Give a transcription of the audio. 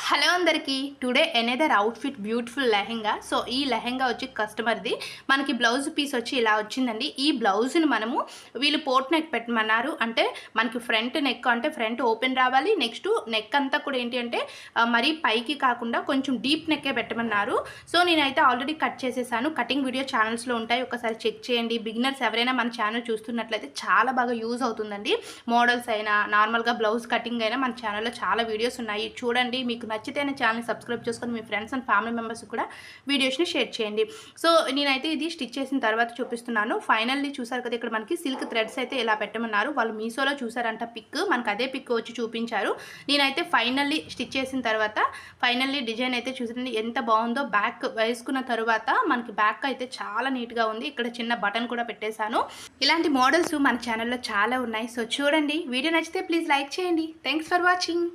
Hello అందరికీ today another outfit beautiful lehenga. So ఈ లెహెంగా వచ్చి కస్టమర్ది. మనకి బ్లౌజ్ పీస్ వచ్చి ఇలా వచ్చిందండి. ఈ బ్లౌజ్ని మనము వీళ్ళు పోట్ నెక్ పెట్టమన్నారు. అంటే మనకి ఫ్రంట్ నెక్ అంటే ఫ్రంట్ ఓపెన్ రావాలి. నెక్స్ట్ నెక్ అంతా కూడా ఏంటి అంటే మరీ పైకి కాకుండా కొంచెం డీప్ నెక్కే పెట్టమన్నారు. సో నేనైతే ఆల్రెడీ కట్ చేసేసాను. కటింగ్ వీడియో ఛానల్స్లో ఉంటాయి, ఒకసారి చెక్ చేయండి. బిగినర్స్ ఎవరైనా మన ఛానల్ చూస్తున్నట్లయితే చాలా బాగా యూజ్ అవుతుందండి. మోడల్స్ అయినా నార్మల్గా బ్లౌజ్ కటింగ్ అయినా మన ఛానల్లో చాలా వీడియోస్ ఉన్నాయి, చూడండి. మీకు నచ్చితే ఛానల్ని సబ్స్క్రైబ్ చేసుకొని మీ ఫ్రెండ్స్ అండ్ ఫ్యామిలీ మెంబర్స్ కూడా వీడియోస్ని షేర్ చేయండి. సో నేనైతే ఇది స్టిచ్ చేసిన తర్వాత చూపిస్తున్నాను. ఫైనల్లీ చూసారు కదా, ఇక్కడ మనకి సిల్క్ థ్రెడ్స్ అయితే ఇలా పెట్టమన్నారు. వాళ్ళు మీషోలో చూసారంట పిక్, మనకు అదే పిక్ వచ్చి చూపించారు. నేనైతే ఫైనల్లీ స్టిచ్ చేసిన తర్వాత ఫైనల్లీ డిజైన్ అయితే చూసారండి ఎంత బాగుందో. బ్యాక్ వేసుకున్న తర్వాత మనకి బ్యాక్ అయితే చాలా నీట్గా ఉంది. ఇక్కడ చిన్న బటన్ కూడా పెట్టేశాను. ఇలాంటి మోడల్స్ మన ఛానల్లో చాలా ఉన్నాయి. సో చూడండి, వీడియో నచ్చితే ప్లీజ్ లైక్ చేయండి. Thanks for watching.